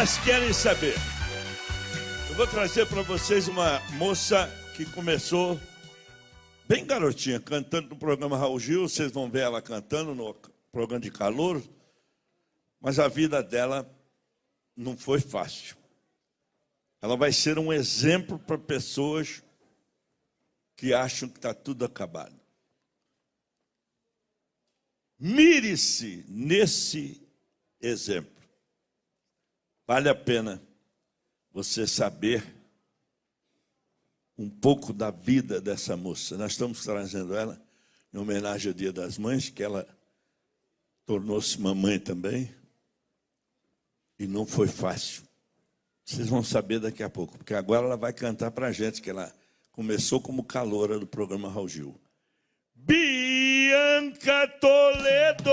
mais querem saber? Eu vou trazer para vocês uma moça que começou bem garotinha, cantando no programa Raul Gil. Vocês vão ver ela cantando no programa de calor. Mas a vida dela não foi fácil. Ela vai ser um exemplo para pessoas que acham que está tudo acabado. Mire-se nesse exemplo. Vale a pena você saber um pouco da vida dessa moça. Nós estamos trazendo ela em homenagem ao Dia das Mães, que ela tornou-se mamãe também. E não foi fácil. Vocês vão saber daqui a pouco, porque agora ela vai cantar para a gente, que ela começou como caloura do programa Raul Gil. Bianca Toledo!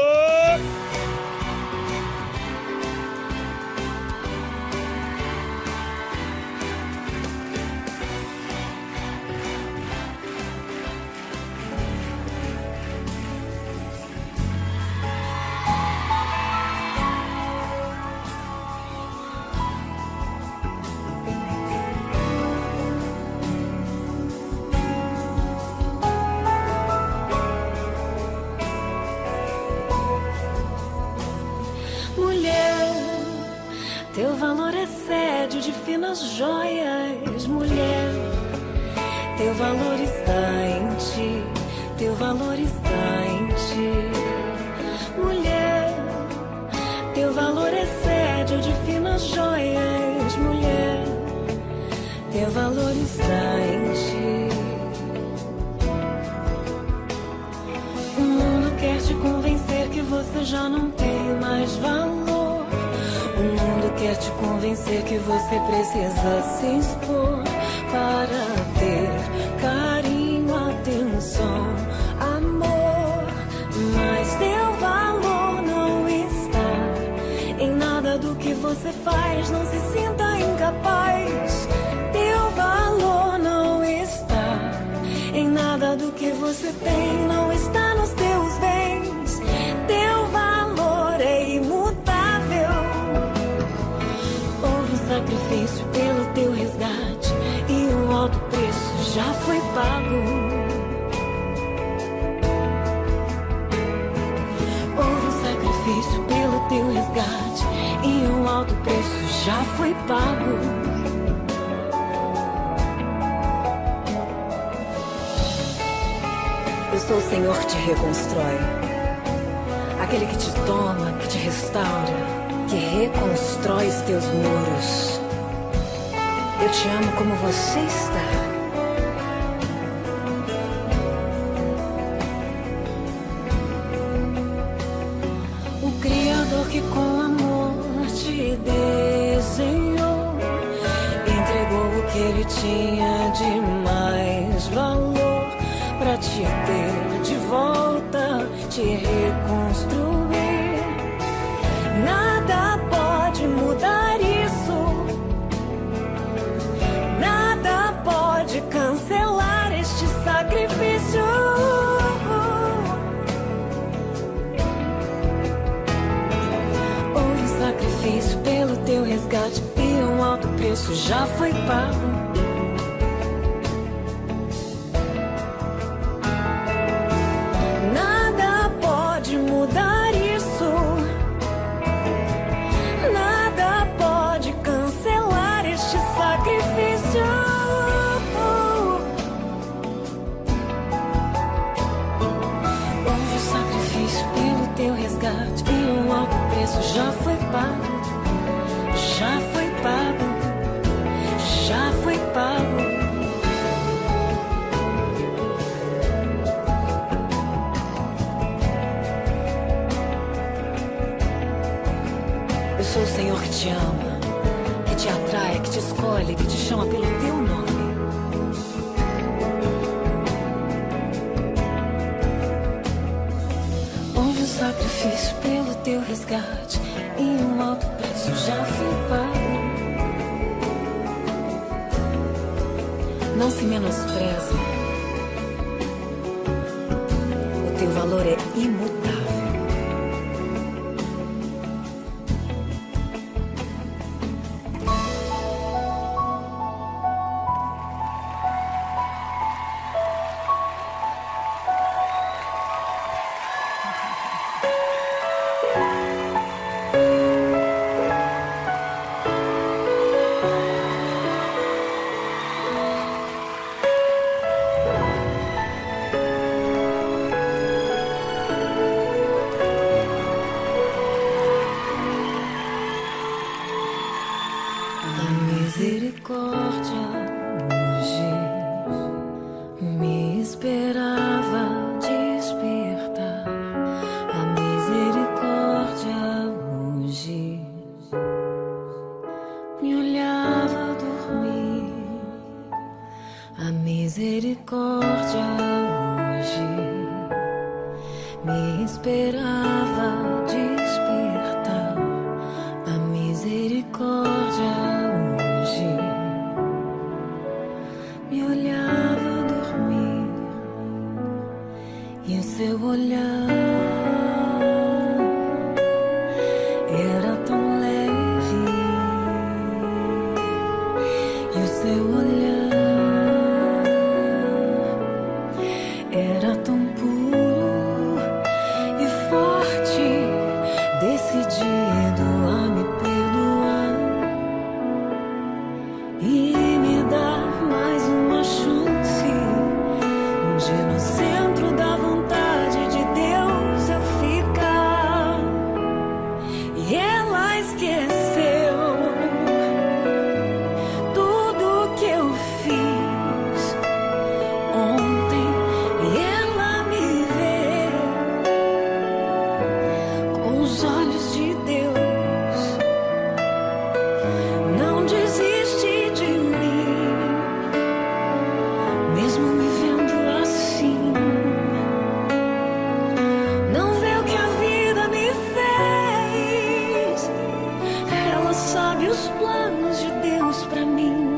Teu valor excede de finas joias, mulher. Teu valor está em ti, teu valor está em ti, mulher. Teu valor excede de finas joias, mulher. Teu valor está em ti. O mundo quer te convencer que você já não tem mais valor. O mundo quer te convencer que você precisa se expor para ter carinho, atenção, amor. Mas teu valor não está em nada do que você faz, não se sinta incapaz. Teu valor não está em nada do que você tem, não está nos teus bens. Teu valor é imutável. Sacrifício pelo teu resgate e um alto preço já foi pago. Houve um sacrifício pelo teu resgate e um alto preço já foi pago. Eu sou o Senhor que te reconstrói, aquele que te toma, que te restaura, que reconstrói os teus muros. Eu te amo como você está. O Criador que com amor te desenhou, entregou o que ele tinha de mais valor para te ter de volta, te reconstruir. Nada pode mudar isso, nada pode cancelar este sacrifício. Houve um sacrifício pelo teu resgate e um alto preço já foi pago. Nada pode mudar isso. E um alto preço já foi pago, já foi pago, já foi pago. Eu sou o Senhor que te ama, que te atrai, que te escolhe, que te chama pelo teu nome. Sacrifício pelo teu resgate e um alto preço já foi pago. Não se menospreze. O teu valor é imutável. esperava despertar a misericórdia hoje. Me olhava dormir e o seu olhar era tão leve e o seu olhar era tão puro e forte, decidido a me perdoar e me dar mais uma chance de no centro da vontade de Deus eu ficar. E ela esqueceu tudo que eu fiz ontem e ela me vê com os olhos de Deus. Não desiste de mim, mesmo me vendo assim. Não vê o que a vida me fez. Ela sabe os planos de Deus pra mim.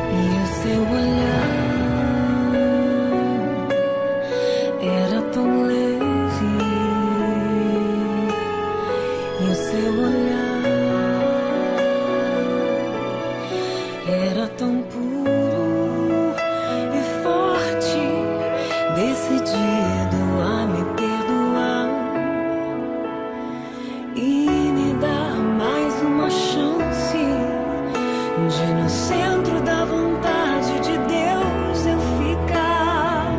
E o seu olhar era tão leve, e o seu olhar era tão puro e forte, decidido a me perdoar e me dar mais uma chance de no centro da vontade de Deus eu ficar.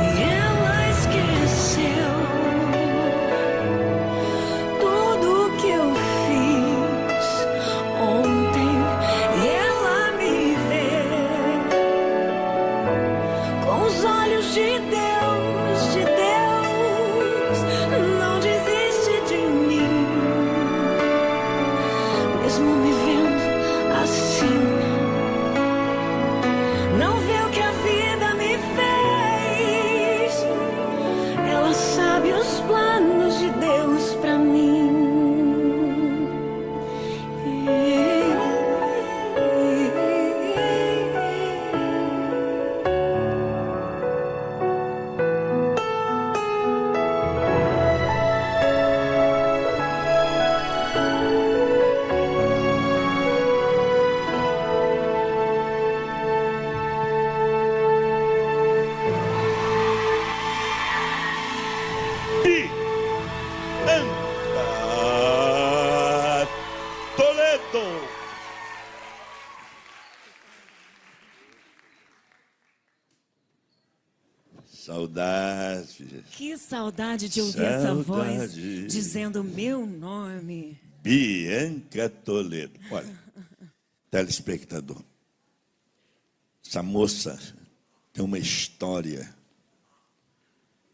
E ela esqueceu tudo que eu fiz ontem e ela me vê com os olhos de Deus, de Deus. Não desiste de mim, mesmo me vendo assim. Não vê o que a vida me fez. Ela sabe os planos de Deus pra mim. Bianca Toledo. Saudade. Que saudade de ouvir essa voz Saudade. dizendo meu nome. Bianca Toledo. Olha, telespectador, essa moça tem uma história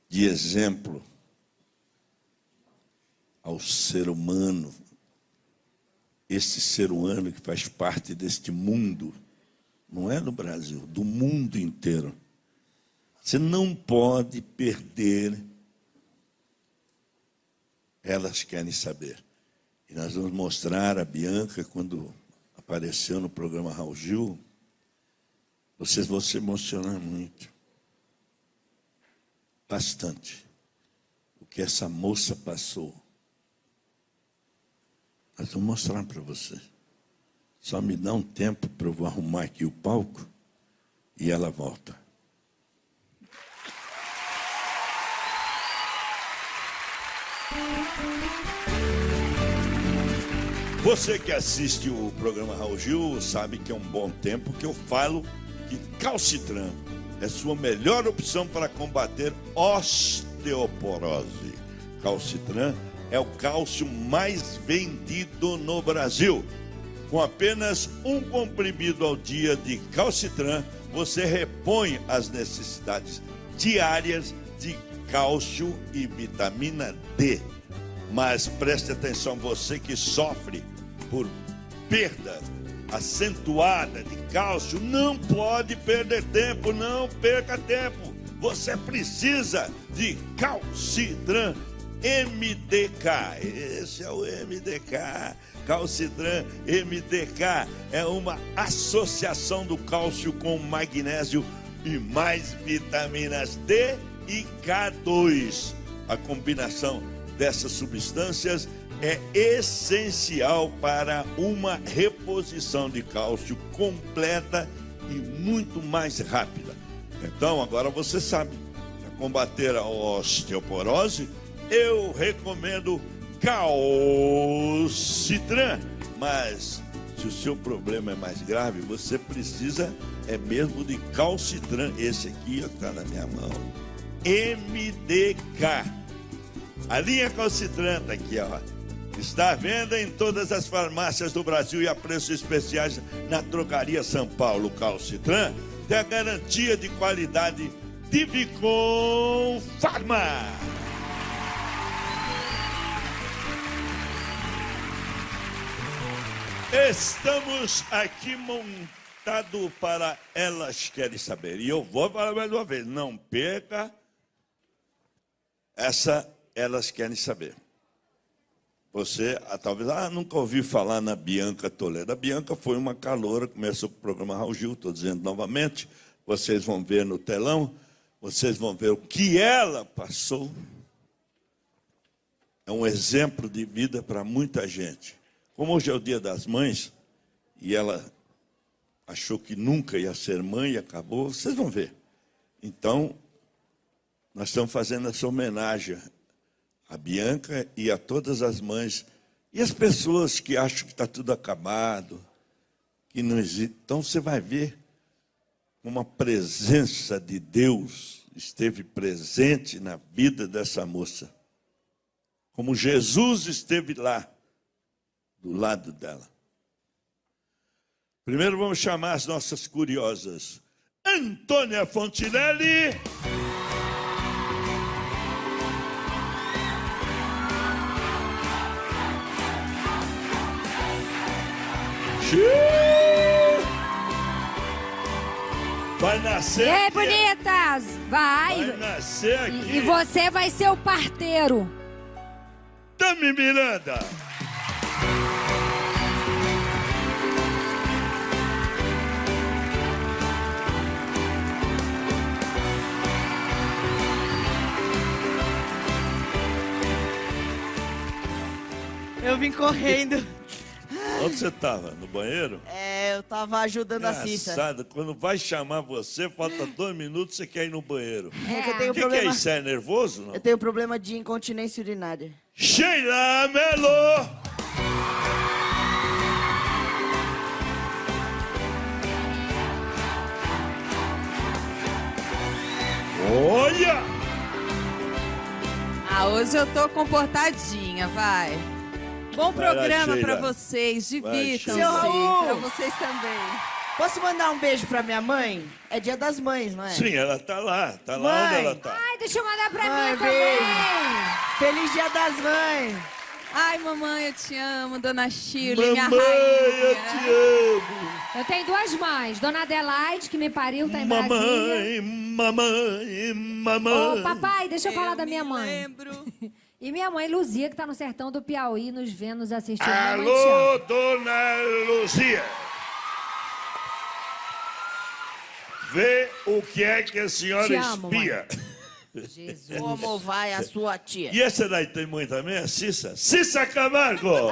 de exemplo ao ser humano, esse ser humano que faz parte deste mundo, não é no Brasil, do mundo inteiro. Você não pode perder. Elas querem saber. E nós vamos mostrar a Bianca quando apareceu no programa Raul Gil. Vocês vão se emocionar muito. Bastante. O que essa moça passou. Nós vamos mostrar para você. Só me dá um tempo para eu arrumar aqui o palco e ela volta. Você que assiste o programa Raul Gil sabe que é um bom tempo que eu falo que Calcitran é sua melhor opção para combater osteoporose. Calcitran é o cálcio mais vendido no Brasil. Com apenas um comprimido ao dia de Calcitran, você repõe as necessidades diárias de cálcio e vitamina D. Mas preste atenção, você que sofre por perda acentuada de cálcio, não pode perder tempo, não perca tempo. Você precisa de Calcitran MDK. Esse é o MDK. Calcitran MDK é uma associação do cálcio com magnésio e mais vitaminas D e K2. A combinação dessas substâncias é essencial para uma reposição de cálcio completa e muito mais rápida. Então, agora você sabe, para combater a osteoporose, eu recomendo Calcitran. Mas se o seu problema é mais grave, você precisa mesmo de Calcitran. Esse aqui está na minha mão. MDK. A linha Calcitran está aqui, ó. Está à venda em todas as farmácias do Brasil e a preços especiais na Drogaria São Paulo. Calcitran tem a garantia de qualidade de Vicom Pharma. Estamos aqui montados para Elas Querem Saber. E eu vou falar mais uma vez, não perca essa Elas Querem Saber. Você, talvez, nunca ouviu falar na Bianca Toledo. A Bianca foi uma caloura, começou com o programa Raul Gil, estou dizendo novamente. Vocês vão ver no telão, vocês vão ver o que ela passou. É um exemplo de vida para muita gente. Como hoje é o Dia das Mães, e ela achou que nunca ia ser mãe e acabou, vocês vão ver. Então, nós estamos fazendo essa homenagem a Bianca e a todas as mães e as pessoas que acham que está tudo acabado, que não existe. Então você vai ver como a presença de Deus esteve presente na vida dessa moça. Como Jesus esteve lá, do lado dela. Primeiro vamos chamar as nossas curiosas. Antônia Fontinelli. Vai nascer. E aí, aqui. bonitas? Vai nascer aqui. E você vai ser o parteiro. Tami Miranda. Eu vim correndo. Onde você estava? No banheiro? Eu tava ajudando a Cissa. Engraçado, quando vai chamar você, falta 2 minutos, você quer ir no banheiro. É que eu tenho O que problema. é isso? É nervoso? Não? Eu tenho problema de incontinência urinária. Sheila Mello! Olha! Hoje eu tô comportadinha, vai. Bom Vai lá, programa Sheila. pra vocês, divirtam-se. Sheila. Seu Raul. Pra vocês também. Posso mandar um beijo pra minha mãe? É Dia das Mães, não é? Sim, ela tá lá. Tá lá Mãe. onde ela tá. Ai, deixa eu mandar pra Mãe, mim beijo. também. Feliz Dia das Mães. Ai, mamãe, eu te amo, dona Shirley, minha Mamãe, rainha. eu te amo. Eu tenho 2 mães. Dona Adelaide, que me pariu, tá em Brasília. Mamãe. Ô, papai, deixa eu falar da minha me mãe. lembro. E minha mãe, Luzia, que tá no sertão do Piauí, nos vendo, nos assistindo. Minha mãe te ama. Alô, dona Luzia. Vê o que é que a senhora Te amo, espia. Jesus. Como vai a sua tia? E essa daí tem mãe também? A Cissa? Cissa Camargo!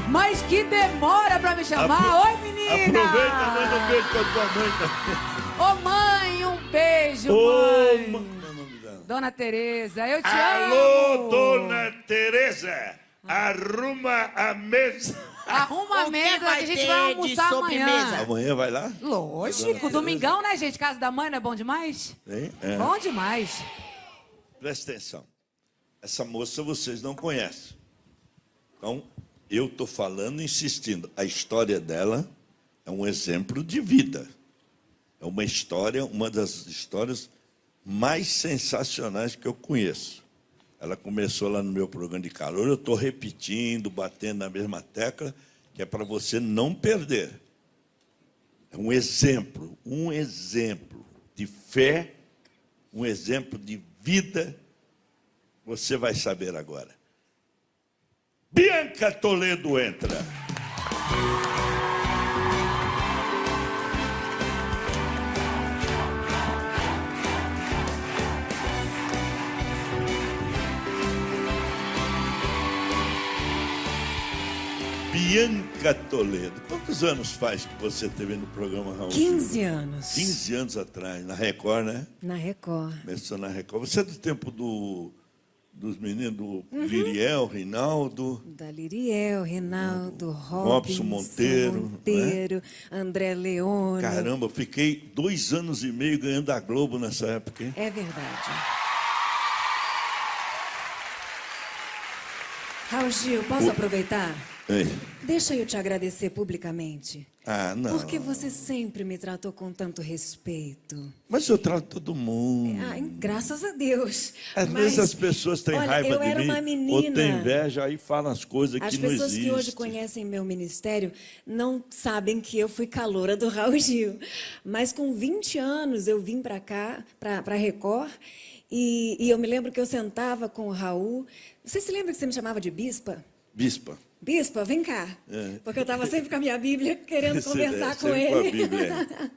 Mas que demora pra me chamar. Oi, menina! Aproveita e manda um beijo pra tua mãe também. Ô, mãe, um beijo, Ô, mãe. Qual é o nome dela? Dona Tereza, eu te Alô, amo. dona Tereza! Arruma a mesa. Arruma a O que mesa vai que a gente ter vai de almoçar sobremesa? amanhã. Amanhã vai lá? Lógico, domingão, né, gente? Casa da mãe não é bom demais? Hein? É. Bom demais. Presta atenção. Essa moça vocês não conhecem. Então, eu estou falando, insistindo. A história dela é um exemplo de vida. É uma história, uma das histórias mais sensacionais que eu conheço. Ela começou lá no meu programa de calor, eu estou repetindo, batendo na mesma tecla, que é para você não perder. É um exemplo de fé, um exemplo de vida. Você vai saber agora. Bianca Toledo entra. Bianca Toledo. Quantos anos faz que você esteve no programa Raul? 15 anos. 15 anos atrás, na Record, né? Na Record. Começou na Record. Você é do tempo dos meninos, do Liriel, Rinaldo. Da Liriel, Rinaldo, Robson Monteiro, André Leone. Caramba, eu fiquei 2 anos e meio ganhando a Globo nessa época, hein? É verdade. Raul Gil, posso aproveitar? Ei. Deixa eu te agradecer publicamente. Ah, não. Porque você sempre me tratou com tanto respeito. Mas eu trato todo mundo. Ah, graças a Deus. Às Mas, vezes as pessoas têm olha, raiva eu de era mim, uma menina. ou têm inveja, aí falam as coisas As que não pessoas existem. que hoje conhecem meu ministério não sabem que eu fui caloura do Raul Gil. Mas com 20 anos eu vim para cá, para Record, e eu me lembro que eu sentava com o Raul. Você se lembra que você me chamava de Bispa? Bispa. Bispa, vem cá. É. Porque eu estava sempre com a minha Bíblia querendo conversar com sempre ele. com a Bíblia.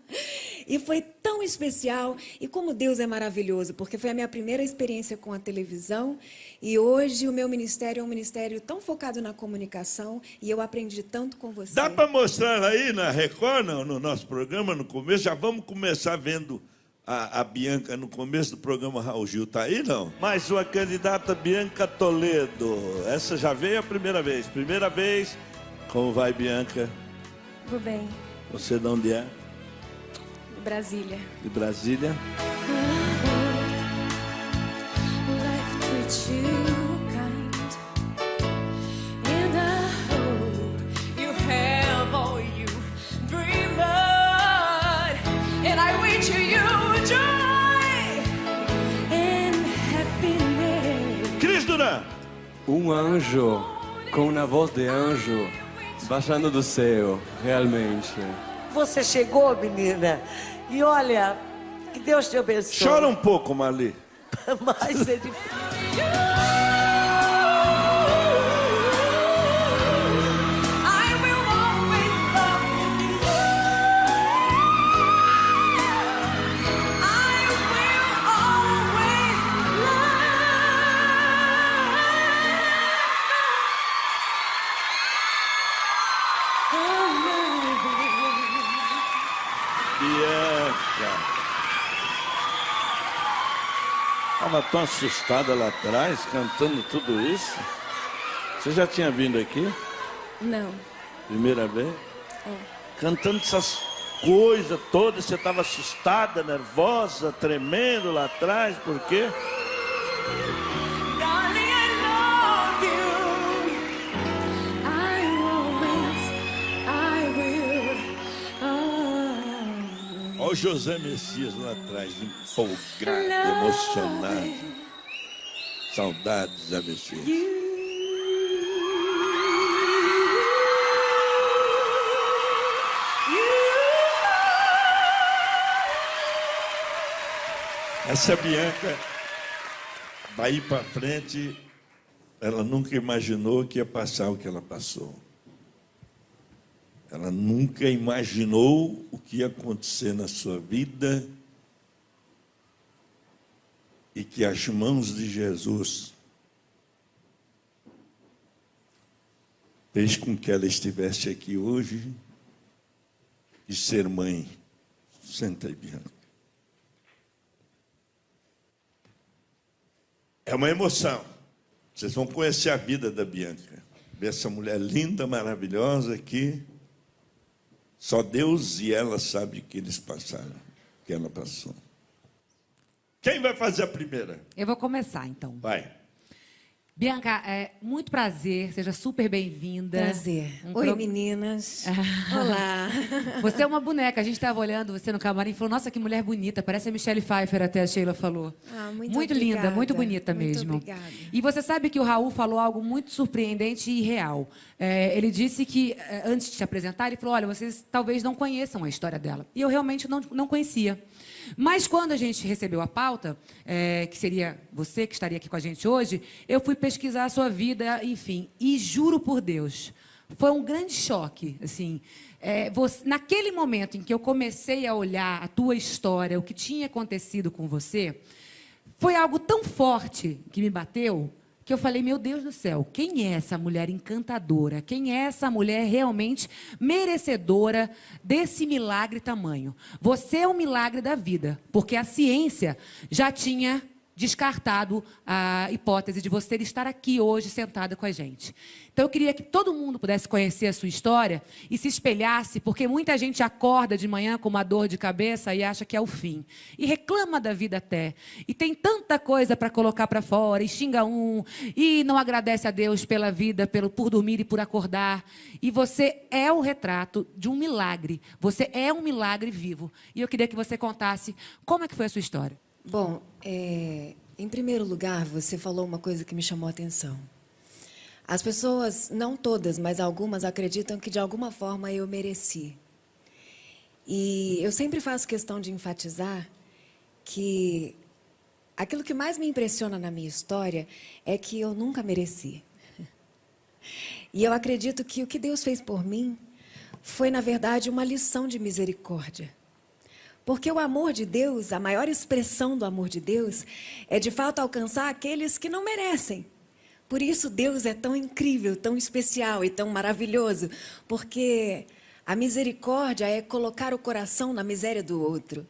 E foi tão especial. E como Deus é maravilhoso, porque foi a minha primeira experiência com a televisão. E hoje o meu ministério é um ministério tão focado na comunicação. E eu aprendi tanto com você. Dá para mostrar aí na Record, não, no nosso programa, no começo? Já vamos começar vendo a Bianca no começo do programa Raul Gil. Está aí, não? Mais uma candidata, Bianca Toledo. Essa já veio a primeira vez. Primeira vez. Como vai, Bianca? Tudo bem. Você de onde é? De Brasília. De Brasília. Life treats you kind, and I hope you have all you dream of, and I wish you joy and happiness. Cris Duran. Anjo com uma voz de anjo baixando do céu, realmente. Você chegou, menina, e olha, que Deus te abençoe. Chora um pouco, Marli. Mas é difícil. Bianca. Estava tão assustada lá atrás, cantando tudo isso. Você já tinha vindo aqui? Não. Primeira vez? Cantando essas coisas todas, você estava assustada, nervosa, tremendo lá atrás, por quê? Darling, I love you. I will. Olha o José Messias lá atrás, empolgado, emocionado. Saudades, José Messias. Essa Bianca, daí para frente, ela nunca imaginou que ia passar o que ela passou. Ela nunca imaginou o que ia acontecer na sua vida e que as mãos de Jesus fez com que ela estivesse aqui hoje e ser mãe. Senta aí, Bianca. É uma emoção. Vocês vão conhecer a vida da Bianca. ver essa mulher linda, maravilhosa aqui. Só Deus e ela sabem que eles passaram, que ela passou. Quem vai fazer a primeira? Eu vou começar, então. Vai. Bianca, muito prazer, seja super bem-vinda. Prazer. Oi, meninas. Olá. Você é uma boneca. A gente estava olhando você no camarim e falou, nossa, que mulher bonita. Parece a Michelle Pfeiffer, até a Sheila falou. Muito linda, muito bonita mesmo. Muito obrigada. E você sabe que o Raul falou algo muito surpreendente e real. Ele disse que, antes de te apresentar, ele falou, olha, vocês talvez não conheçam a história dela. E eu realmente não conhecia. Mas quando a gente recebeu a pauta, que seria você que estaria aqui com a gente hoje, eu fui pesquisar a sua vida, enfim, e juro por Deus, foi um grande choque, assim. Naquele momento em que eu comecei a olhar a tua história, o que tinha acontecido com você, foi algo tão forte que me bateu, que eu falei, meu Deus do céu, quem é essa mulher encantadora? Quem é essa mulher realmente merecedora desse milagre tamanho? Você é um milagre da vida, porque a ciência já tinha descartado a hipótese de você estar aqui hoje sentada com a gente. Então, eu queria que todo mundo pudesse conhecer a sua história e se espelhasse, porque muita gente acorda de manhã com uma dor de cabeça e acha que é o fim. E reclama da vida até. E tem tanta coisa para colocar para fora, e xinga e não agradece a Deus pela vida, por dormir e por acordar. E você é o retrato de um milagre. Você é um milagre vivo. E eu queria que você contasse como é que foi a sua história. Bom, em primeiro lugar, você falou uma coisa que me chamou a atenção. As pessoas, não todas, mas algumas, acreditam que, de alguma forma, eu mereci. E eu sempre faço questão de enfatizar que aquilo que mais me impressiona na minha história é que eu nunca mereci. E eu acredito que o que Deus fez por mim foi, na verdade, uma lição de misericórdia. Porque o amor de Deus, a maior expressão do amor de Deus, é de fato alcançar aqueles que não merecem. Por isso Deus é tão incrível, tão especial e tão maravilhoso. Porque a misericórdia é colocar o coração na miséria do outro.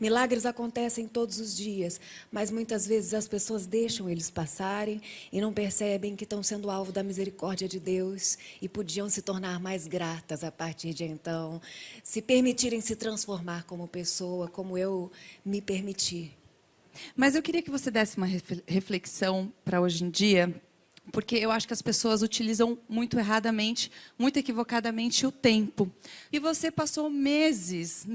Milagres acontecem todos os dias, mas muitas vezes as pessoas deixam eles passarem e não percebem que estão sendo alvo da misericórdia de Deus e podiam se tornar mais gratas a partir de então, se permitirem se transformar como pessoa, como eu me permiti. Mas eu queria que você desse uma reflexão para hoje em dia, porque eu acho que as pessoas utilizam muito erradamente, muito equivocadamente o tempo. E você passou meses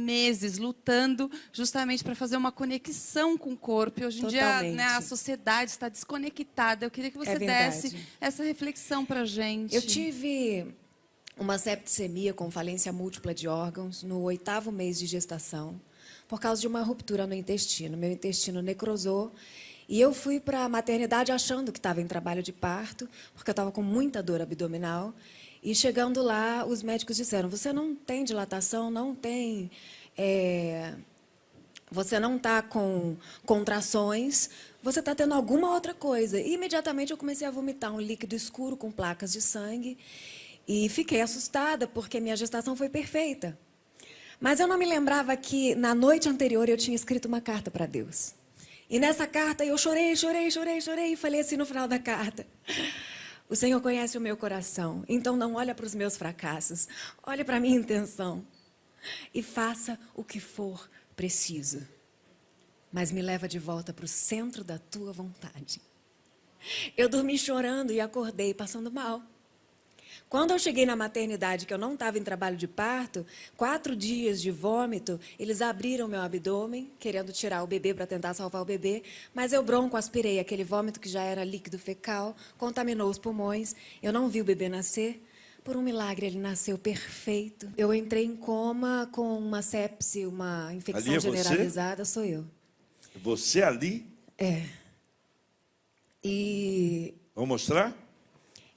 lutando justamente para fazer uma conexão com o corpo. E hoje em dia, né, a sociedade está desconectada. Eu queria que você desse essa reflexão para a gente. Eu tive uma septicemia com falência múltipla de órgãos no 8º mês de gestação, por causa de uma ruptura no intestino. Meu intestino necrosou. E eu fui para a maternidade achando que estava em trabalho de parto, porque eu estava com muita dor abdominal. E chegando lá, os médicos disseram, você não tem dilatação, não tem... você não está com contrações, você está tendo alguma outra coisa. E imediatamente eu comecei a vomitar um líquido escuro com placas de sangue. E fiquei assustada, porque minha gestação foi perfeita. Mas eu não me lembrava que, na noite anterior, eu tinha escrito uma carta para Deus. E nessa carta eu chorei e falei assim no final da carta, o Senhor conhece o meu coração, então não olha para os meus fracassos, olha para a minha intenção e faça o que for preciso, mas me leva de volta para o centro da tua vontade. Eu dormi chorando e acordei passando mal. Quando eu cheguei na maternidade, que eu não estava em trabalho de parto, 4 dias de vômito, eles abriram meu abdômen, querendo tirar o bebê para tentar salvar o bebê, mas eu broncoaspirei aquele vômito que já era líquido fecal, contaminou os pulmões, eu não vi o bebê nascer. Por um milagre, ele nasceu perfeito. Eu entrei em coma com uma sepse, uma infecção generalizada, sou eu. Você ali? Vamos mostrar?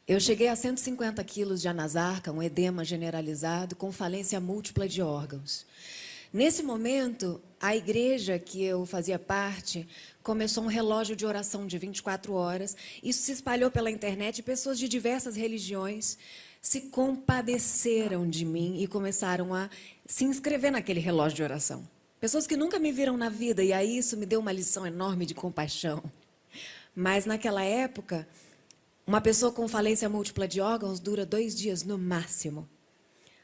Eu cheguei a 150 quilos de anasarca, um edema generalizado, com falência múltipla de órgãos. Nesse momento, a igreja que eu fazia parte começou um relógio de oração de 24 horas. Isso se espalhou pela internet e pessoas de diversas religiões se compadeceram de mim e começaram a se inscrever naquele relógio de oração. Pessoas que nunca me viram na vida, e aí isso me deu uma lição enorme de compaixão. Mas naquela época... Uma pessoa com falência múltipla de órgãos dura 2 dias no máximo.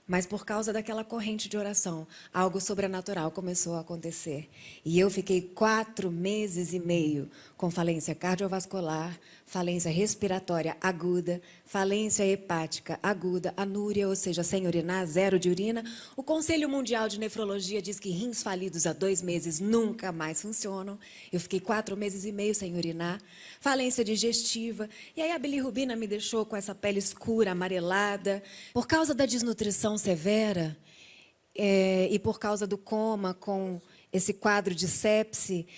Mas por causa daquela corrente de oração, algo sobrenatural começou a acontecer. E eu fiquei 4 meses e meio com falência cardiovascular, falência respiratória aguda, falência hepática aguda, anúria, ou seja, sem urinar, 0 de urina. O Conselho Mundial de Nefrologia diz que rins falidos há 2 meses nunca mais funcionam. Eu fiquei 4 meses e meio sem urinar. Falência digestiva. E aí a bilirrubina me deixou com essa pele escura, amarelada. Por causa da desnutrição severa e por causa do coma com esse quadro de sepse,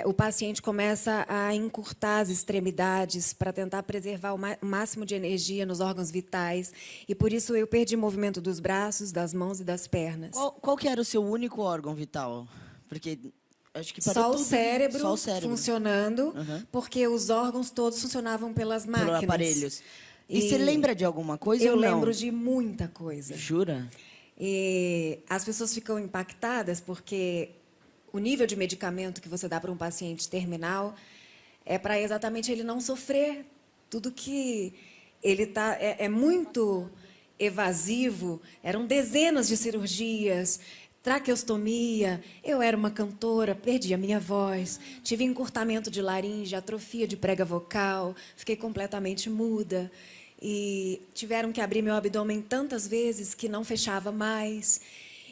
o paciente começa a encurtar as extremidades para tentar preservar o máximo de energia nos órgãos vitais. E por isso eu perdi movimento dos braços, das mãos e das pernas. Qual que era o seu único órgão vital? Porque acho que só o cérebro funcionando, porque os órgãos todos funcionavam pelas máquinas. Pelos aparelhos. E você lembra de alguma coisa eu ou não? lembro de muita coisa. Jura? E as pessoas ficam impactadas porque o nível de medicamento que você dá para um paciente terminal é para exatamente ele não sofrer. Tudo que ele tá é muito evasivo. Eram dezenas de cirurgias, traqueostomia. Eu era uma cantora, perdi a minha voz, tive encurtamento de laringe, atrofia de prega vocal, fiquei completamente muda. E tiveram que abrir meu abdômen tantas vezes que não fechava mais.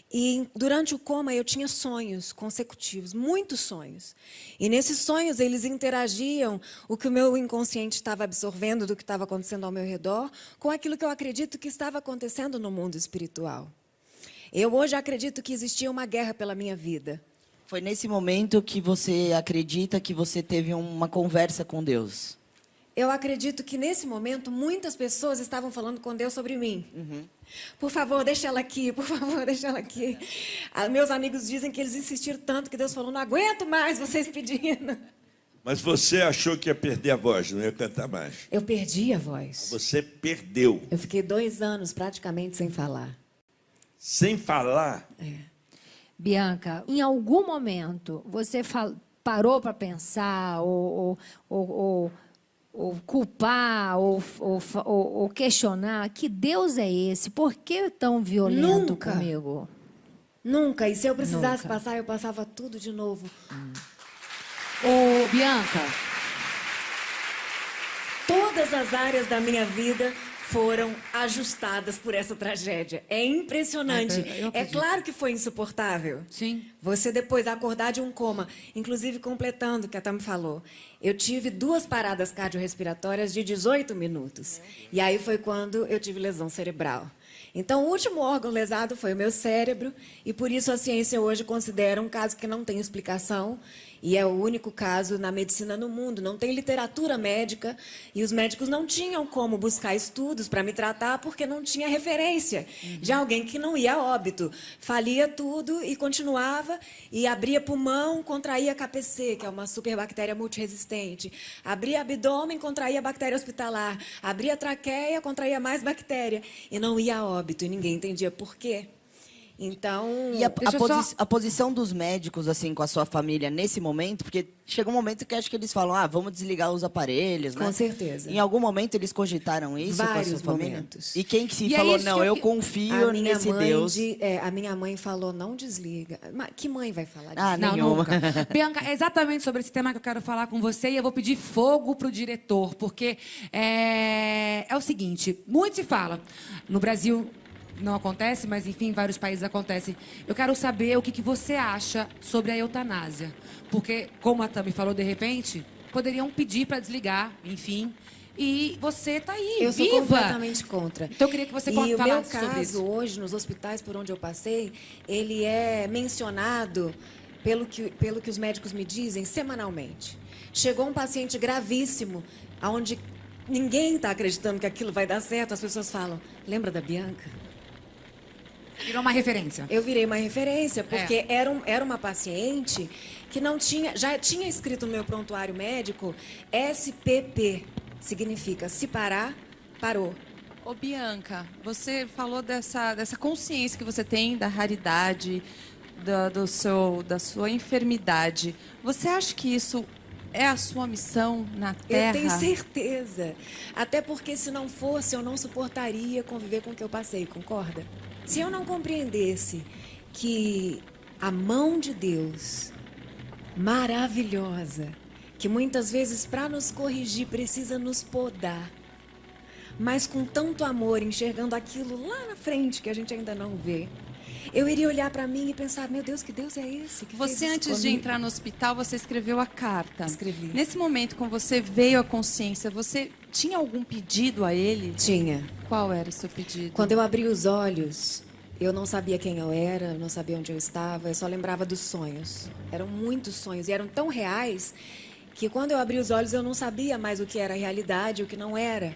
E durante o coma eu tinha sonhos consecutivos, muitos sonhos. E nesses sonhos eles interagiam o que o meu inconsciente estava absorvendo do que estava acontecendo ao meu redor com aquilo que eu acredito que estava acontecendo no mundo espiritual. Eu hoje acredito que existia uma guerra pela minha vida. Foi nesse momento que você acredita que você teve uma conversa com Deus? Eu acredito que, nesse momento, muitas pessoas estavam falando com Deus sobre mim. Por favor, deixa ela aqui, por favor, deixa ela aqui. Meus amigos dizem que eles insistiram tanto que Deus falou, não aguento mais vocês pedindo. Mas você achou que ia perder a voz, não ia cantar mais. Eu perdi a voz. Você perdeu. Eu fiquei 2 anos praticamente sem falar. Sem falar? Bianca, em algum momento, você parou para pensar ou culpar ou questionar que Deus é esse? Por que tão violento comigo? Nunca. E se eu precisasse passar, eu passava tudo de novo. Ô, Bianca, todas as áreas da minha vida foram ajustadas por essa tragédia. É impressionante. É claro que foi insuportável. Sim. Você depois acordar de um coma, inclusive completando o que a Tami falou. Eu tive 2 paradas cardiorrespiratórias de 18 minutos. E aí foi quando eu tive lesão cerebral. Então, o último órgão lesado foi o meu cérebro, e por isso a ciência hoje considera um caso que não tem explicação, e é o único caso na medicina no mundo. Não tem literatura médica, e os médicos não tinham como buscar estudos para me tratar, porque não tinha referência de alguém que não ia a óbito. Falia tudo e continuava, e abria pulmão, contraía KPC, que é uma superbactéria multiresistente. Abria abdômen, contraía bactéria hospitalar. Abria traqueia, contraía mais bactéria. E não ia a óbito, e ninguém entendia por quê. Então, e a posição dos médicos assim com a sua família nesse momento, porque chega um momento que acho que eles falam, vamos desligar os aparelhos, né? Com certeza. Em algum momento eles cogitaram isso com a sua família? Momentos. E quem que falou, não, eu confio nesse Deus? A minha mãe falou, não desliga. Que mãe vai falar disso? Não, nunca. Bianca, é exatamente sobre esse tema que eu quero falar com você, e eu vou pedir fogo pro diretor, porque é o seguinte, muito se fala, no Brasil não acontece, mas enfim, em vários países acontece. Eu quero saber o que você acha sobre a eutanásia. Porque, como a Tami falou, de repente, poderiam pedir para desligar, enfim. E você está aí, eu viva. Eu sou completamente contra. Então, eu queria que você falasse sobre isso. E o meu caso, hoje, nos hospitais por onde eu passei, ele é mencionado, pelo que os médicos me dizem, semanalmente. Chegou um paciente gravíssimo, onde ninguém está acreditando que aquilo vai dar certo. As pessoas falam, lembra da Bianca? Virou uma referência. Eu virei uma referência, porque era uma paciente que não tinha... Já tinha escrito no meu prontuário médico, SPP, significa se parar, parou. Ô, Bianca, você falou dessa consciência que você tem da raridade, da sua enfermidade. Você acha que isso é a sua missão na Terra? Eu tenho certeza. Até porque se não fosse, eu não suportaria conviver com o que eu passei, concorda? Se eu não compreendesse que a mão de Deus, maravilhosa, que muitas vezes para nos corrigir precisa nos podar, mas com tanto amor, enxergando aquilo lá na frente que a gente ainda não vê, eu iria olhar para mim e pensar, meu Deus, que Deus é esse? Que Você, fez isso antes de comigo? entrar no hospital, você escreveu a carta. Escrevi. Nesse momento, quando você veio à consciência, você tinha algum pedido a ele? Tinha. Qual era o seu pedido? Quando eu abri os olhos, eu não sabia quem eu era, não sabia onde eu estava, eu só lembrava dos sonhos. Eram muitos sonhos e eram tão reais que quando eu abri os olhos eu não sabia mais o que era realidade e o que não era.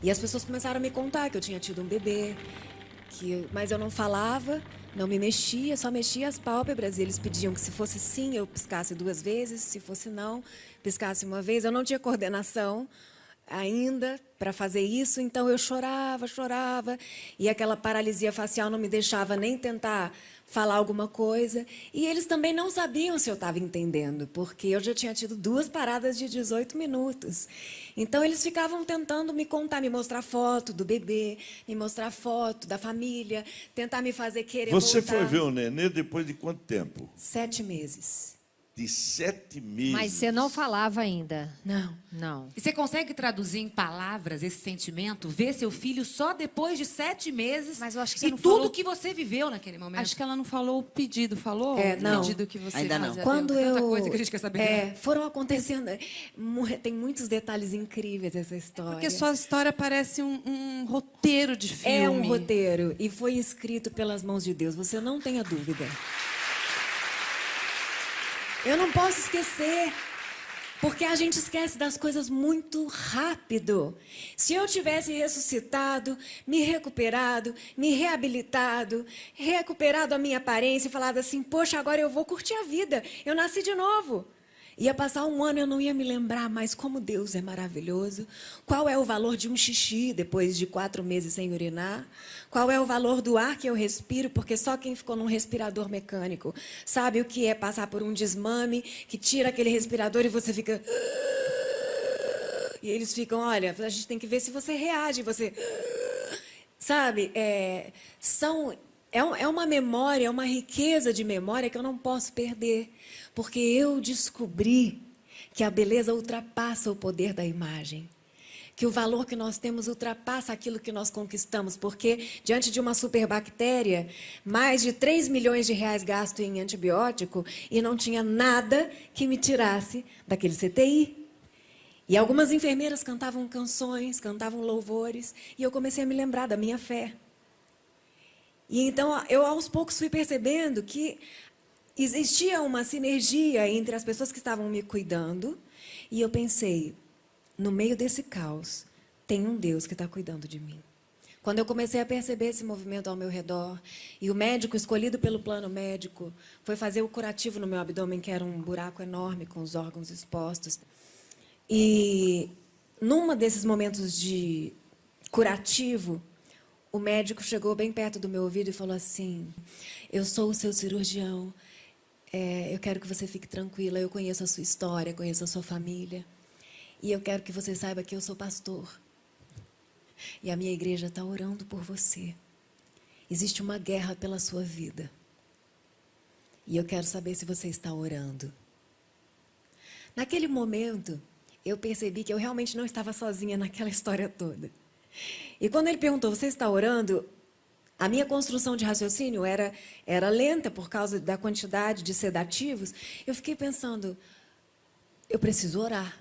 E as pessoas começaram a me contar que eu tinha tido um bebê, mas eu não falava, não me mexia, só mexia as pálpebras. E eles pediam que se fosse sim, eu piscasse 2 vezes, se fosse não, piscasse 1 vez. Eu não tinha coordenação ainda para fazer isso, então eu chorava, e aquela paralisia facial não me deixava nem tentar falar alguma coisa, e eles também não sabiam se eu estava entendendo, porque eu já tinha tido 2 paradas de 18 minutos. Então eles ficavam tentando me contar, me mostrar foto do bebê, me mostrar foto da família, tentar me fazer querer Você voltar. foi ver o nenê depois de quanto tempo? 7 meses. De 7 meses. Mas você não falava ainda? Não. Não. E você consegue traduzir em palavras esse sentimento? Ver seu filho só depois de 7 meses? Mas eu acho que você e não tudo falou- que você viveu naquele momento? Acho que ela não falou o pedido, falou? Não. O pedido que você Ainda não. fazia. Quando Tanta eu coisa que a gente quer saber. foram acontecendo, tem muitos detalhes incríveis essa história. Porque sua história parece um roteiro de filme. É um roteiro e foi escrito pelas mãos de Deus, você não tenha dúvida. Eu não posso esquecer, porque a gente esquece das coisas muito rápido. Se eu tivesse ressuscitado, me recuperado, me reabilitado, recuperado a minha aparência e falado assim, poxa, agora eu vou curtir a vida, eu nasci de novo. Ia passar 1 ano, eu não ia me lembrar mais como Deus é maravilhoso. Qual é o valor de um xixi depois de 4 meses sem urinar? Qual é o valor do ar que eu respiro? Porque só quem ficou num respirador mecânico sabe o que é passar por um desmame, que tira aquele respirador e você fica... E eles ficam, olha, a gente tem que ver se você reage, você... Sabe, é uma memória, é uma riqueza de memória que eu não posso perder, porque eu descobri que a beleza ultrapassa o poder da imagem, que o valor que nós temos ultrapassa aquilo que nós conquistamos, porque diante de uma superbactéria, mais de 3 milhões de reais gasto em antibiótico e não tinha nada que me tirasse daquele CTI. E algumas enfermeiras cantavam canções, cantavam louvores, e eu comecei a me lembrar da minha fé. E então, eu aos poucos fui percebendo que existia uma sinergia entre as pessoas que estavam me cuidando, e eu pensei, no meio desse caos, tem um Deus que está cuidando de mim. Quando eu comecei a perceber esse movimento ao meu redor, e o médico escolhido pelo plano médico foi fazer o curativo no meu abdômen, que era um buraco enorme com os órgãos expostos. E, num desses momentos de curativo, o médico chegou bem perto do meu ouvido e falou assim, eu sou o seu cirurgião, eu quero que você fique tranquila, eu conheço a sua história, conheço a sua família, e eu quero que você saiba que eu sou pastor. E a minha igreja está orando por você. Existe uma guerra pela sua vida. E eu quero saber se você está orando. Naquele momento, eu percebi que eu realmente não estava sozinha naquela história toda. E quando ele perguntou, você está orando? A minha construção de raciocínio era lenta por causa da quantidade de sedativos. Eu fiquei pensando, eu preciso orar.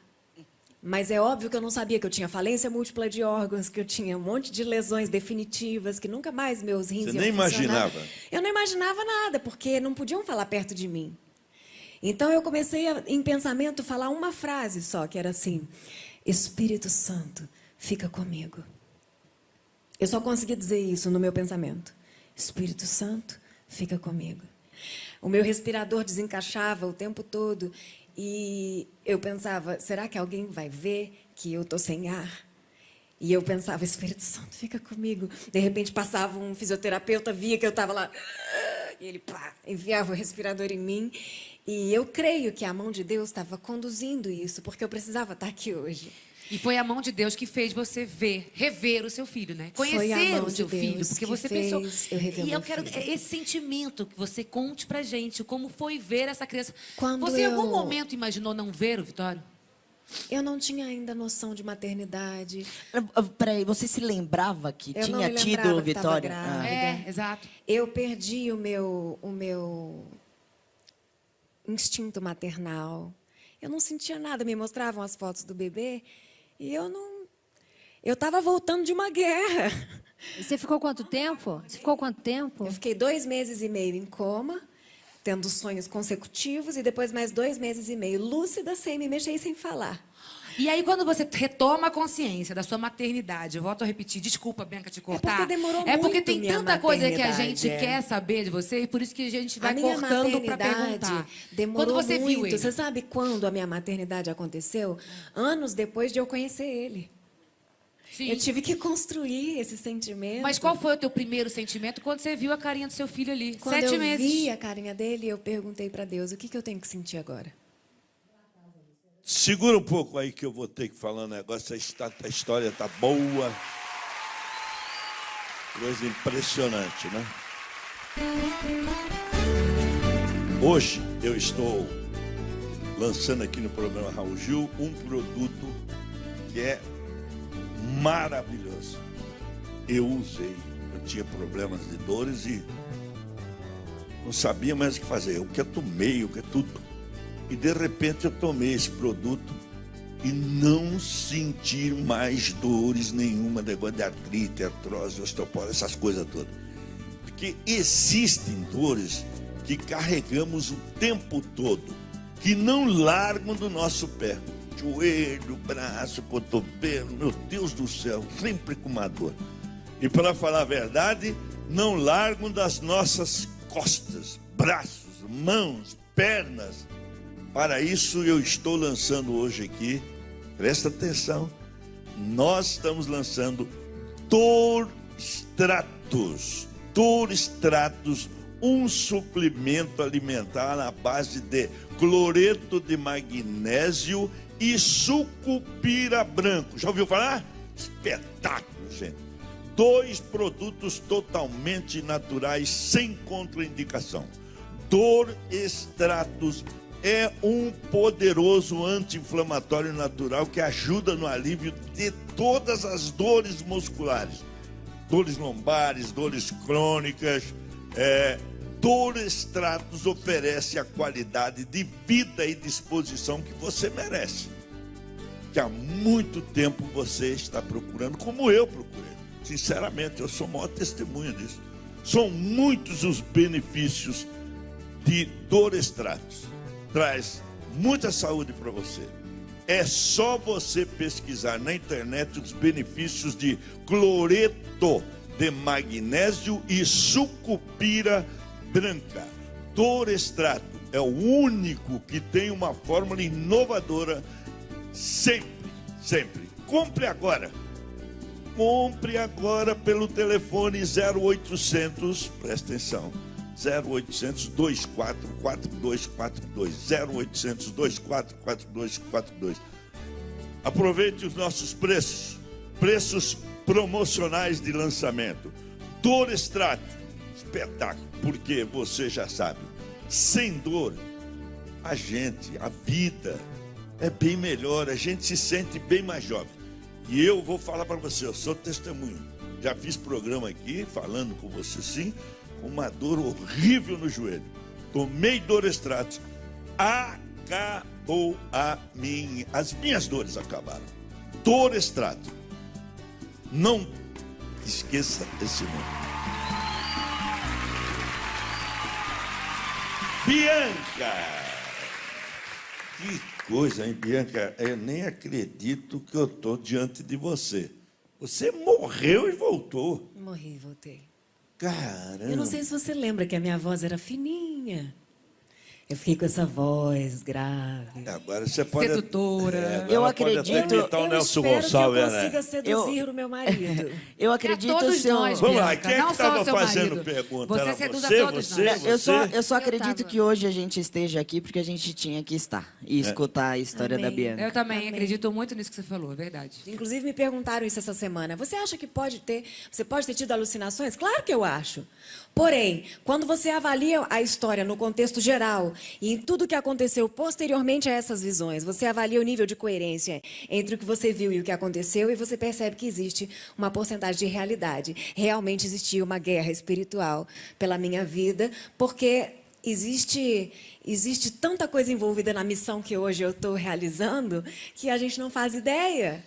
Mas é óbvio que eu não sabia que eu tinha falência múltipla de órgãos, que eu tinha um monte de lesões definitivas, que nunca mais meus rins Você iam nem funcionar. imaginava? Eu não imaginava nada, porque não podiam falar perto de mim. Então, eu comecei, em pensamento, a falar uma frase só, que era assim, Espírito Santo, fica comigo. Eu só consegui dizer isso no meu pensamento. Espírito Santo, fica comigo. O meu respirador desencaixava o tempo todo e eu pensava, será que alguém vai ver que eu estou sem ar? E eu pensava, Espírito Santo, fica comigo. De repente passava um fisioterapeuta, via que eu estava lá E ele, pá, enviava o respirador em mim. E eu creio que a mão de Deus estava conduzindo isso, porque eu precisava estar aqui hoje. E foi a mão de Deus que fez você rever o seu filho, né? Conhecer o seu filho, porque você pensou. E eu quero esse sentimento que você conte pra gente, como foi ver essa criança. Você em algum momento imaginou não ver o Vitório? Eu não tinha ainda noção de maternidade. Peraí, você se lembrava que eu tinha tido o Vitório? Exato. Eu perdi o meu instinto maternal. Eu não sentia nada. Me mostravam as fotos do bebê e eu não... Eu estava voltando de uma guerra. E você ficou quanto tempo? Eu fiquei 2 meses e meio em coma, tendo sonhos consecutivos, e depois mais 2 meses e meio lúcida, sem me mexer e sem falar. E aí, quando você retoma a consciência da sua maternidade, eu volto a repetir, desculpa, Bianca, te cortar. É porque demorou muito. É porque tem tanta coisa que a gente quer saber de você, e por isso que a gente vai cortando para perguntar. Demorou quando você muito. viu ele? Você sabe quando a minha maternidade aconteceu? Anos depois de eu conhecer ele. Sim. Eu tive que construir esse sentimento. Mas qual foi o teu primeiro sentimento quando você viu a carinha do seu filho ali? Quando 7 eu meses. vi a carinha dele, eu perguntei para Deus, o que eu tenho que sentir agora? Segura um pouco aí que eu vou ter que falar um negócio. A história tá boa. Coisa impressionante, né? Hoje eu estou lançando aqui no programa Raul Gil um produto que é maravilhoso. Eu usei. Eu tinha problemas de dores e não sabia mais o que fazer. O que eu tomei, o que é tudo. E de repente eu tomei esse produto e não senti mais dores nenhuma, negócio de artrite, artrose, osteoporose, essas coisas todas. Porque existem dores que carregamos o tempo todo, que não largam do nosso pé. Joelho, braço, cotovelo, meu Deus do céu, sempre com uma dor. E para falar a verdade, não largam das nossas costas, braços, mãos, pernas. Para isso eu estou lançando hoje aqui, presta atenção, nós estamos lançando Dor Stratus, um suplemento alimentar à base de cloreto de magnésio e sucupira branco. Já ouviu falar? Espetáculo, gente. 2 produtos totalmente naturais, sem contraindicação. Dor Stratus é um poderoso anti-inflamatório natural que ajuda no alívio de todas as dores musculares. Dores lombares, dores crônicas. Dor Stratus oferece a qualidade de vida e disposição que você merece. Que há muito tempo você está procurando, como eu procurei. Sinceramente, eu sou o maior testemunha disso. São muitos os benefícios de Dor Stratus. Traz muita saúde para você. É só você pesquisar na internet os benefícios de cloreto de magnésio e sucupira branca. Dor Stratus é o único que tem uma fórmula inovadora sempre, sempre. Compre agora. Compre agora pelo telefone 0800, presta atenção. 0800 24 4242 0800 24 4242. Aproveite os nossos preços promocionais de lançamento. Dor Stratus, espetáculo, porque você já sabe, sem dor a vida é bem melhor, a gente se sente bem mais jovem. E eu vou falar para você, eu sou testemunho. Já fiz programa aqui falando com você sim, uma dor horrível no joelho. Tomei Dor Stratus. Acabou as minhas dores acabaram. Dor Stratus. Não esqueça esse nome. Bianca! Que coisa, hein, Bianca? Eu nem acredito que eu estou diante de você. Você morreu e voltou. Morri e voltei. Caramba. Eu não sei se você lembra que a minha voz era fininha. Eu fiquei com essa voz grave. Agora você pode... Sedutora. Eu ela acredito- Pode até imitar o Nelson espero Gonçalves, que eu né? consiga seduzir o meu marido. Eu acredito todos seu... nós, Vamos lá, Bianca, quem é não que só o estava seu fazendo marido. pergunta? Você Era seduz a você, todos você, nós. Eu só Eu acredito tava. que hoje a gente esteja aqui porque a gente tinha que estar e escutar a história da Amém. Bianca. Eu também Amém. acredito muito nisso que você falou, é verdade. Inclusive, me perguntaram isso essa semana. Você acha que você pode ter tido alucinações? Claro que eu acho. Porém, quando você avalia a história no contexto geral e em tudo que aconteceu posteriormente a essas visões, você avalia o nível de coerência entre o que você viu e o que aconteceu e você percebe que existe uma porcentagem de realidade. Realmente existia uma guerra espiritual pela minha vida, porque existe tanta coisa envolvida na missão que hoje eu estou realizando que a gente não faz ideia.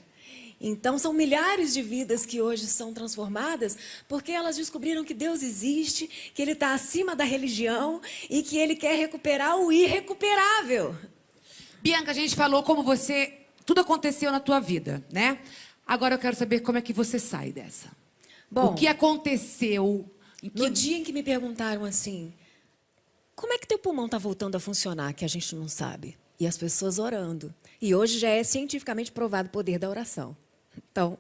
Então, são milhares de vidas que hoje são transformadas porque elas descobriram que Deus existe, que Ele está acima da religião e que Ele quer recuperar o irrecuperável. Bianca, a gente falou como tudo aconteceu na tua vida, né? Agora eu quero saber como é que você sai dessa. Bom, O que aconteceu? no dia em que me perguntaram assim, como é que teu pulmão está voltando a funcionar, que a gente não sabe? E as pessoas orando. E hoje já é cientificamente provado o poder da oração. Então,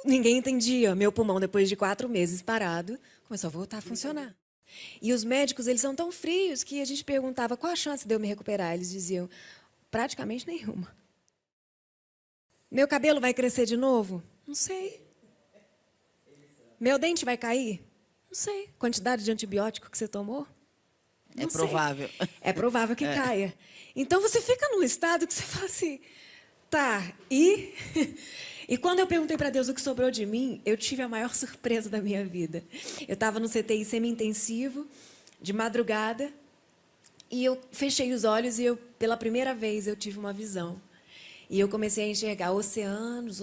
ninguém entendia. Meu pulmão, depois de 4 meses parado, começou a voltar a funcionar. E os médicos, eles são tão frios que a gente perguntava qual a chance de eu me recuperar. Eles diziam, praticamente nenhuma. Meu cabelo vai crescer de novo? Não sei. Meu dente vai cair? Não sei. Quantidade de antibiótico que você tomou? É Não sei. provável. É provável que caia. Então você fica num estado que você fala assim, tá, e? E quando eu perguntei para Deus o que sobrou de mim, eu tive a maior surpresa da minha vida. Eu estava no CTI semi-intensivo, de madrugada, e eu fechei os olhos e pela primeira vez eu tive uma visão. E eu comecei a enxergar oceanos,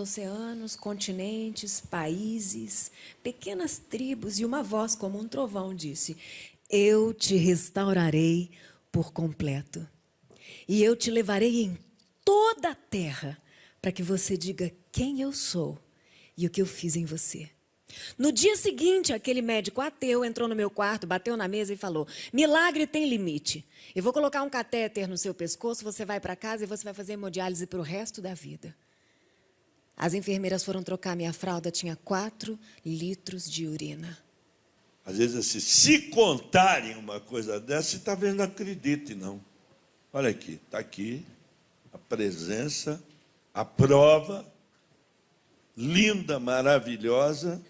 continentes, países, pequenas tribos, e uma voz como um trovão disse, eu te restaurarei por completo. E eu te levarei em toda a terra para que você diga quem eu sou e o que eu fiz em você. No dia seguinte, aquele médico ateu entrou no meu quarto, bateu na mesa e falou, milagre tem limite. Eu vou colocar um catéter no seu pescoço, você vai para casa e você vai fazer hemodiálise para o resto da vida. As enfermeiras foram trocar minha fralda, tinha 4 litros de urina. Às vezes, assim, se contarem uma coisa dessa, você talvez não acredite, não. Olha aqui, está aqui a presença, a prova, linda, maravilhosa.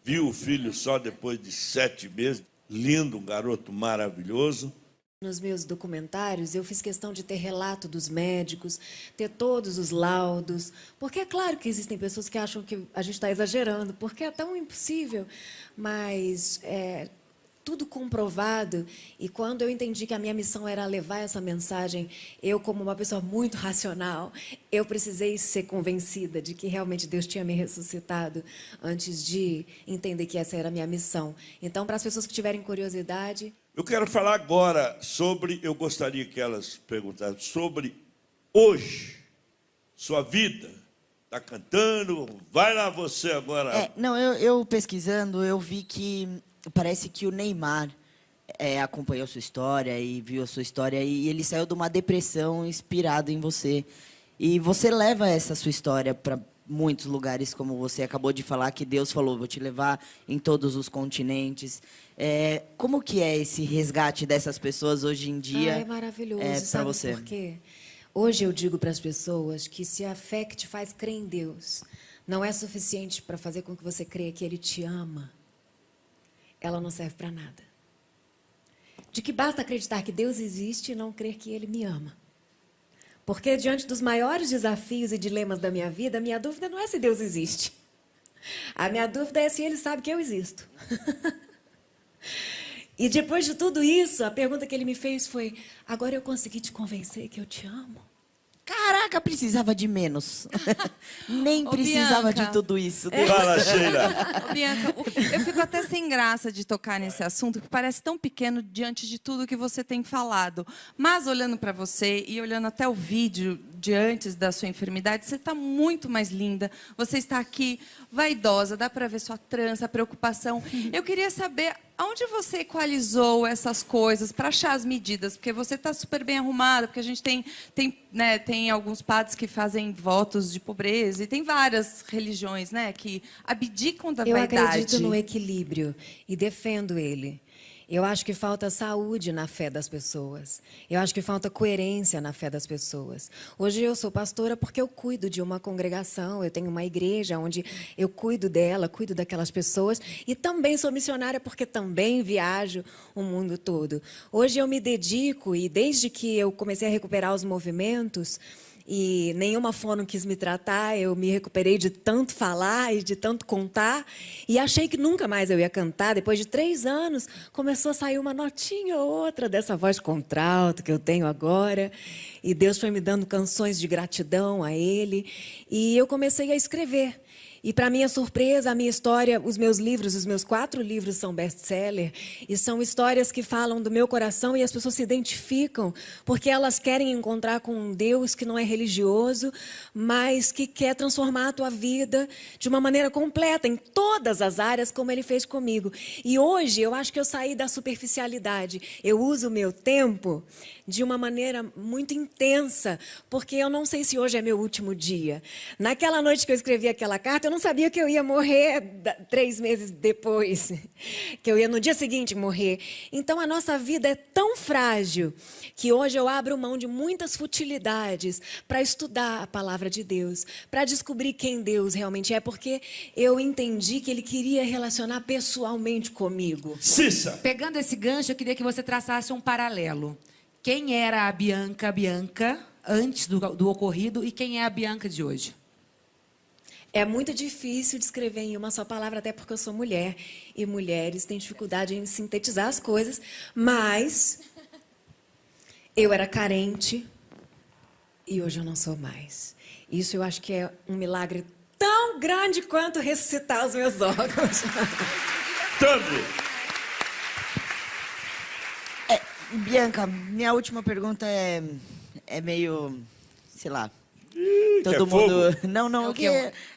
Viu o filho só depois de 7 meses, lindo, um garoto maravilhoso. Nos meus documentários, eu fiz questão de ter relato dos médicos, ter todos os laudos, porque é claro que existem pessoas que acham que a gente está exagerando, porque é tão impossível, mas é tudo comprovado. E quando eu entendi que a minha missão era levar essa mensagem, eu, como uma pessoa muito racional, eu precisei ser convencida de que realmente Deus tinha me ressuscitado antes de entender que essa era a minha missão. Então, para as pessoas que tiverem curiosidade... Eu quero falar agora sobre, eu gostaria que elas perguntassem, sobre hoje, sua vida. Está cantando, vai lá você agora. Eu pesquisando, eu vi que parece que o Neymar acompanhou sua história e viu a sua história e ele saiu de uma depressão inspirado em você. E você leva essa sua história para muitos lugares, como você acabou de falar, que Deus falou, vou te levar em todos os continentes. Como que é esse resgate dessas pessoas hoje em dia? É maravilhoso, para sabe você? por quê? Hoje eu digo para as pessoas que se a fé que te faz crer em Deus não é suficiente para fazer com que você creia que Ele te ama, ela não serve para nada. De que basta acreditar que Deus existe e não crer que Ele me ama. Porque diante dos maiores desafios e dilemas da minha vida, a minha dúvida não é se Deus existe. A minha dúvida é se Ele sabe que eu existo. E depois de tudo isso, a pergunta que Ele me fez foi, agora eu consegui te convencer que eu te amo? Caraca, precisava de menos. Nem Ô, precisava Bianca. de tudo isso. Fala, Sheila. Ô, Bianca, eu fico até sem graça de tocar nesse assunto, que parece tão pequeno diante de tudo que você tem falado. Mas, olhando para você e olhando até o vídeo de antes da sua enfermidade, você está muito mais linda. Você está aqui vaidosa, dá para ver sua trança, a preocupação. Eu queria saber Aonde você equalizou essas coisas para achar as medidas? Porque você está super bem arrumada, porque a gente tem alguns padres que fazem votos de pobreza, e tem várias religiões, né, que abdicam da vaidade. Eu acredito no equilíbrio e defendo ele. Eu acho que falta saúde na fé das pessoas. Eu acho que falta coerência na fé das pessoas. Hoje eu sou pastora porque eu cuido de uma congregação, eu tenho uma igreja onde eu cuido dela, cuido daquelas pessoas. E também sou missionária porque também viajo o mundo todo. Hoje eu me dedico, e desde que eu comecei a recuperar os movimentos, e nenhuma fono quis me tratar, eu me recuperei de tanto falar e de tanto contar, e achei que nunca mais eu ia cantar. Depois de 3 anos, começou a sair uma notinha ou outra dessa voz contralto que eu tenho agora, e Deus foi me dando canções de gratidão a Ele, e eu comecei a escrever. E, para minha surpresa, a minha história, os meus livros, os meus 4 livros são best-seller, e são histórias que falam do meu coração, e as pessoas se identificam, porque elas querem encontrar com um Deus que não é religioso, mas que quer transformar a tua vida de uma maneira completa, em todas as áreas, como Ele fez comigo. E hoje, eu acho que eu saí da superficialidade. Eu uso o meu tempo de uma maneira muito intensa, porque eu não sei se hoje é meu último dia. Naquela noite que eu escrevi aquela carta, eu não sabia que eu ia morrer 3 meses depois, que eu ia no dia seguinte morrer. Então, a nossa vida é tão frágil que hoje eu abro mão de muitas futilidades para estudar a palavra de Deus, para descobrir quem Deus realmente é, porque eu entendi que Ele queria relacionar pessoalmente comigo. Cissa! Pegando esse gancho, eu queria que você traçasse um paralelo. Quem era a Bianca antes do ocorrido e quem é a Bianca de hoje? É muito difícil descrever em uma só palavra, até porque eu sou mulher. E mulheres têm dificuldade em sintetizar as coisas. Mas eu era carente e hoje eu não sou mais. Isso eu acho que é um milagre tão grande quanto ressuscitar os meus órgãos. Tanto. Bianca, minha última pergunta é meio, sei lá, todo mundo... Não,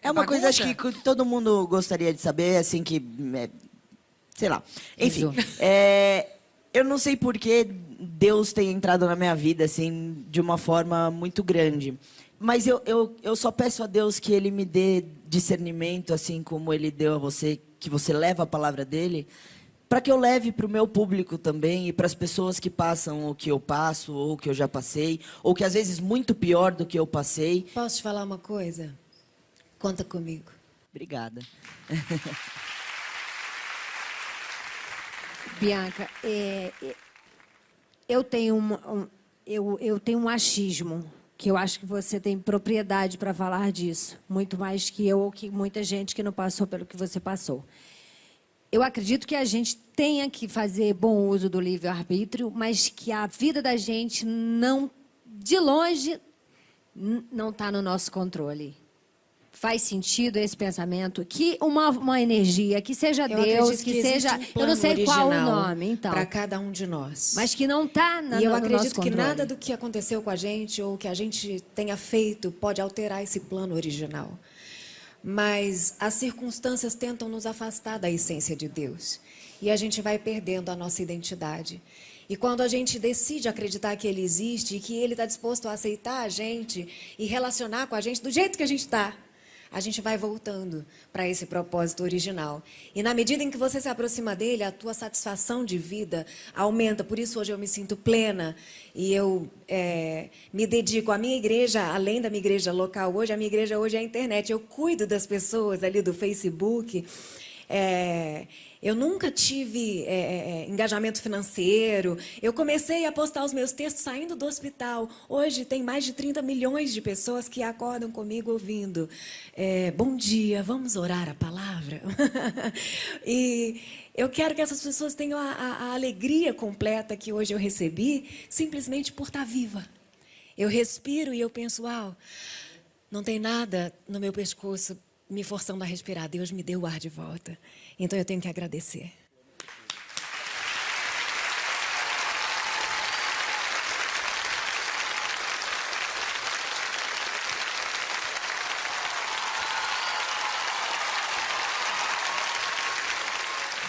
é uma coisa acho que todo mundo gostaria de saber, assim, que, sei lá. Enfim, eu não sei por que Deus tem entrado na minha vida, assim, de uma forma muito grande. Mas eu só peço a Deus que Ele me dê discernimento, assim como Ele deu a você, que você leva a palavra dEle, para que eu leve para o meu público também e para as pessoas que passam o que eu passo, ou o que eu já passei, ou que às vezes muito pior do que eu passei. Posso te falar uma coisa? Conta comigo. Obrigada. Bianca, eu tenho um achismo, que eu acho que você tem propriedade para falar disso, muito mais que eu ou que muita gente que não passou pelo que você passou. Eu acredito que a gente tenha que fazer bom uso do livre-arbítrio, mas que a vida da gente não, de longe, não está no nosso controle. Faz sentido esse pensamento? Que uma energia, que seja Deus, que seja... Eu não sei qual o nome, então. Para cada um de nós. Mas que não está no nosso controle. E eu acredito que nada do que aconteceu com a gente ou que a gente tenha feito pode alterar esse plano original. Mas as circunstâncias tentam nos afastar da essência de Deus. E a gente vai perdendo a nossa identidade. E quando a gente decide acreditar que Ele existe e que Ele está disposto a aceitar a gente e relacionar com a gente do jeito que a gente está, a gente vai voltando para esse propósito original. E na medida em que você se aproxima dele, a tua satisfação de vida aumenta. Por isso hoje eu me sinto plena e eu me dedico à minha igreja, além da minha igreja local hoje, a minha igreja hoje é a internet. Eu cuido das pessoas ali do Facebook. Eu nunca tive engajamento financeiro. Eu comecei a postar os meus textos saindo do hospital. Hoje tem mais de 30 milhões de pessoas que acordam comigo ouvindo. Bom dia, vamos orar a palavra? E eu quero que essas pessoas tenham a alegria completa que hoje eu recebi, simplesmente por estar viva. Eu respiro e eu penso, uau, não tem nada no meu pescoço me forçando a respirar. Deus me deu o ar de volta. Então eu tenho que agradecer.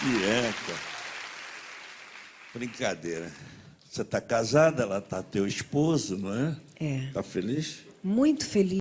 Bianca, Brincadeira. Você está casada, ela está teu esposo, não é? É. Está feliz? Muito feliz.